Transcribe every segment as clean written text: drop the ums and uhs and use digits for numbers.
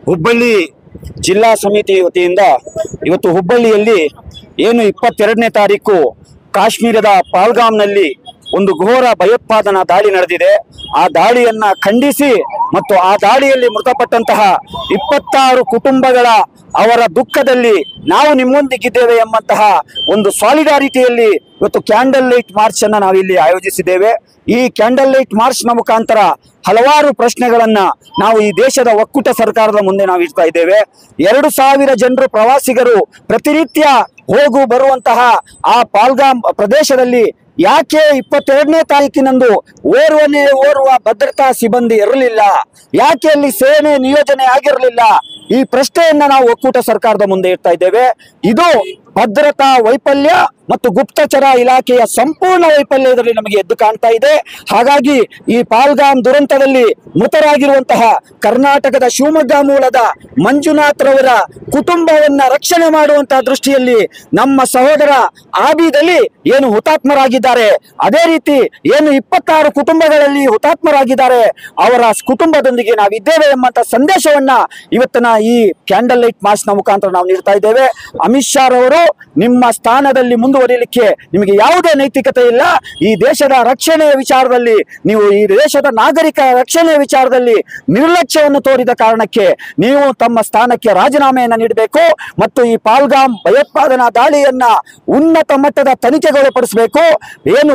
ಹುಬ್ಬಳ್ಳಿ ಜಿಲ್ಲಾ ಸಮಿತಿ ವತಿಯಿಂದ ಇವತ್ತು ಹುಬ್ಬಳ್ಳಿಯಲ್ಲಿ ಏನು 22ನೇ ತಾರೀಕು ಕಾಶ್ಮೀರದ ಪಾಲ್ಗಾಮ್ನಲ್ಲಿ ಒಂದು ಘೋರ ಭಯೋತ್ಪಾದನಾ ದಾಳಿ ನಡೆದಿದೆ. ಆ ದಾಳಿಯನ್ನ ಖಂಡಿಸಿ ಮತ್ತು ಆ ದಾಳಿಯಲ್ಲಿ ಮೃತಪಟ್ಟಂತಹ 26 ಕುಟುಂಬಗಳ ಅವರ ದುಃಖದಲ್ಲಿ ನಾವು ನಿಮ್ಮೊಂದಿಗಿದ್ದೇವೆ ಎಂಬಂತಹ ಒಂದು ಸಾಲಿಡಾರಿಟಿಯಲ್ಲಿ ಇವತ್ತು ಕ್ಯಾಂಡಲ್ ಲೈಟ್ ಮಾರ್ಚ್ ಅನ್ನ ನಾವಿಲ್ಲಿ ಆಯೋಜಿಸಿದ್ದೇವೆ. ಈ ಕ್ಯಾಂಡಲ್ ಲೈಟ್ ಮಾರ್ಚ್ ನ ಮುಖಾಂತರ ಹಲವಾರು ಪ್ರಶ್ನೆಗಳನ್ನ ನಾವು ಈ ದೇಶದ ಒಕ್ಕೂಟ ಸರ್ಕಾರದ ಮುಂದೆ ನಾವು ಇಡ್ತಾ ಇದ್ದೇವೆ. 2,000 ಜನರು ಪ್ರವಾಸಿಗರು ಪ್ರತಿನಿತ್ಯ ಹೋಗು ಬರುವಂತಹ ಆ ಪಾಲ್ಗಾಮ್ ಪ್ರದೇಶದಲ್ಲಿ ಯಾಕೆ 22ನೇ ತಾರೀಕಿನಂದು ಓರ್ವ ಭದ್ರತಾ ಸಿಬ್ಬಂದಿ ಇರಲಿಲ್ಲ? ಯಾಕೆ ಅಲ್ಲಿ ಸೇನೆ ನಿಯೋಜನೆ ಆಗಿರಲಿಲ್ಲ? ಈ ಪ್ರಶ್ನೆಯನ್ನ ನಾವು ಒಕ್ಕೂಟ ಸರ್ಕಾರದ ಮುಂದೆ ಇಡ್ತಾ ಇದ್ದೇವೆ. ಇದು ಭದ್ರತಾ ವೈಫಲ್ಯ ಮತ್ತು ಗುಪ್ತಚರ ಇಲಾಖೆಯ ಸಂಪೂರ್ಣ ವೈಫಲ್ಯ ಇದರಲ್ಲಿ ನಮಗೆ ಎದ್ದು ಕಾಣ್ತಾ ಇದೆ. ಹಾಗಾಗಿ ಈ ಪಾಲ್ಗಾಮ್ ದುರಂತದಲ್ಲಿ ಮೃತರಾಗಿರುವಂತಹ ಕರ್ನಾಟಕದ ಶಿವಮೊಗ್ಗ ಮೂಲದ ಮಂಜುನಾಥ್ ರವರ ಕುಟುಂಬವನ್ನ ರಕ್ಷಣೆ ಮಾಡುವಂತಹ ದೃಷ್ಟಿಯಲ್ಲಿ ನಮ್ಮ ಸಹೋದರ ಆಬಿದಲ್ಲಿ ಏನು ಹುತಾತ್ಮರಾಗಿದ್ದಾರೆ, ಅದೇ ರೀತಿ ಏನು 26 ಕುಟುಂಬಗಳಲ್ಲಿ ಹುತಾತ್ಮರಾಗಿದ್ದಾರೆ, ಅವರ ಕುಟುಂಬದೊಂದಿಗೆ ನಾವಿದ್ದೇವೆ ಎಂಬಂತ ಸಂದೇಶವನ್ನ ಇವತ್ತಿನ ಈ ಕ್ಯಾಂಡಲ್ ಲೈಟ್ ಮಾರ್ಚ್ ನ ಮುಖಾಂತರ ನಾವು ನೀಡ್ತಾ ಇದ್ದೇವೆ. ಅಮಿತ್ ಶಾ ರವರು ನಿಮ್ಮ ಸ್ಥಾನದಲ್ಲಿ ಮುಂದುವರಿಯಲಿಕ್ಕೆ ನಿಮಗೆ ಯಾವುದೇ ನೈತಿಕತೆ ಇಲ್ಲ. ಈ ದೇಶದ ರಕ್ಷಣೆಯ ವಿಚಾರದಲ್ಲಿ ನೀವು ಈ ದೇಶದ ನಾಗರಿಕ ರಕ್ಷಣೆಯ ವಿಚಾರದಲ್ಲಿ ನಿರ್ಲಕ್ಷ್ಯವನ್ನು ತೋರಿದ ಕಾರಣಕ್ಕೆ ನೀವು ತಮ್ಮ ಸ್ಥಾನಕ್ಕೆ ರಾಜೀನಾಮೆಯನ್ನು ನೀಡಬೇಕು ಮತ್ತು ಈ ಪಾಲ್ಗಾಮ್ ಭಯೋತ್ಪಾದನಾ ದಾಳಿಯನ್ನ ಉನ್ನತ ಮಟ್ಟದ ತನಿಖೆಗೊಳಪಡಿಸಬೇಕು. ಏನು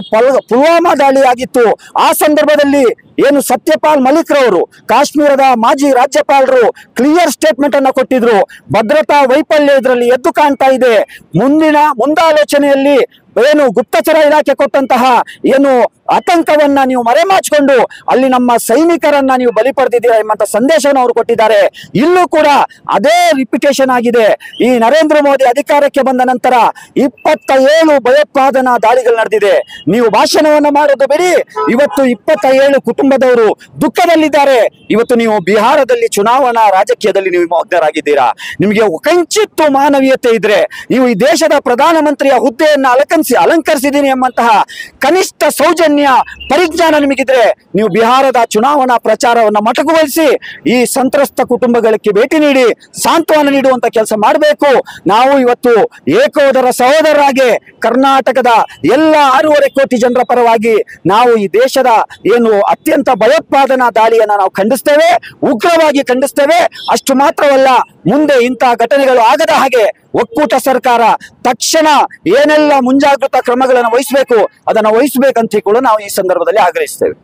ಪುಲ್ವಾಮಾ ದಾಳಿ ಆಗಿತ್ತು ಆ ಸಂದರ್ಭದಲ್ಲಿ ಏನು ಸತ್ಯಪಾಲ್ ಮಲಿಕ್ ರವರು ಕಾಶ್ಮೀರದ ಮಾಜಿ ರಾಜ್ಯಪಾಲರು ಕ್ಲಿಯರ್ ಸ್ಟೇಟ್ಮೆಂಟ್ ಅನ್ನ ಕೊಟ್ಟಿದ್ರು. ಭದ್ರತಾ ವೈಫಲ್ಯ ಇದರಲ್ಲಿ ಎದ್ದು ಕಾಣ್ತಾ ಇದೆ. ಮುಂದಾಲೋಚನೆಯಲ್ಲಿ ಏನು ಗುಪ್ತಚರ ಇಲಾಖೆ ಕೊಟ್ಟಂತಹ ಏನು ಆತಂಕವನ್ನ ನೀವು ಮರೆಮಾಚಿಕೊಂಡು ಅಲ್ಲಿ ನಮ್ಮ ಸೈನಿಕರನ್ನ ನೀವು ಬಲಿ ಪಡೆದಿದ್ದೀರಾ ಎಂಬಂತ ಸಂದೇಶವನ್ನು ಅವರು ಕೊಟ್ಟಿದ್ದಾರೆ. ಇಲ್ಲೂ ಕೂಡ ಅದೇ ರಿಪಿಟೇಷನ್ ಆಗಿದೆ. ಈ ನರೇಂದ್ರ ಮೋದಿ ಅಧಿಕಾರಕ್ಕೆ ಬಂದ ನಂತರ 27 ಭಯೋತ್ಪಾದನಾ ದಾಳಿಗಳು ನಡೆದಿದೆ. ನೀವು ಭಾಷಣವನ್ನ ಮಾಡೋದು ಬಿಡಿ, ಇವತ್ತು 27 ಕುಟುಂಬದವರು ದುಃಖದಲ್ಲಿದ್ದಾರೆ. ಇವತ್ತು ನೀವು ಬಿಹಾರದಲ್ಲಿ ಚುನಾವಣಾ ರಾಜಕೀಯದಲ್ಲಿ ನೀವು ಮಗ್ನರಾಗಿದ್ದೀರಾ. ನಿಮಗೆ ಕಿಂಚಿತ್ತು ಮಾನವೀಯತೆ ಇದ್ರೆ ನೀವು ಈ ದೇಶದ ಪ್ರಧಾನಮಂತ್ರಿಯ ಹುದ್ದೆಯನ್ನ ಅಲಂಕರಿಸಿದ್ದೀನಿ ಎಂಬಂತಹ ಕನಿಷ್ಠ ಸೌಜನ್ಯ ಪರಿಜ್ಞಾನ ನಿಮಗಿದ್ರೆ ನೀವು ಬಿಹಾರದ ಚುನಾವಣಾ ಪ್ರಚಾರವನ್ನು ಮೊಟಕುಗೊಳಿಸಿ ಈ ಸಂತ್ರಸ್ತ ಕುಟುಂಬಗಳಿಗೆ ಭೇಟಿ ನೀಡಿ ಸಾಂತ್ವನ ನೀಡುವಂತ ಕೆಲಸ ಮಾಡಬೇಕು. ನಾವು ಇವತ್ತು ಏಕೋದರ ಸಹೋದರರಾಗಿ ಕರ್ನಾಟಕದ ಎಲ್ಲ 6.5 ಕೋಟಿ ಜನರ ಪರವಾಗಿ ನಾವು ಈ ದೇಶದ ಏನು ಅತ್ಯಂತ ಭಯೋತ್ಪಾದನಾ ದಾಳಿಯನ್ನ ನಾವು ಖಂಡಿಸ್ತೇವೆ, ಉಗ್ರವಾಗಿ ಖಂಡಿಸ್ತೇವೆ. ಅಷ್ಟು ಮಾತ್ರವಲ್ಲ, ಮುಂದೆ ಇಂತಹ ಘಟನೆಗಳು ಆಗದ ಹಾಗೆ ಒಕ್ಕೂಟ ಸರ್ಕಾರ ತಕ್ಷಣ ಏನೆಲ್ಲ ಮುಂಜಾಗ್ರತಾ ಕ್ರಮಗಳನ್ನು ವಹಿಸಬೇಕು ಅದನ್ನು ವಹಿಸಬೇಕಂತ ಕೂಡ ನಾವು ಈ ಸಂದರ್ಭದಲ್ಲಿ ಆಗ್ರಹಿಸ್ತೇವೆ.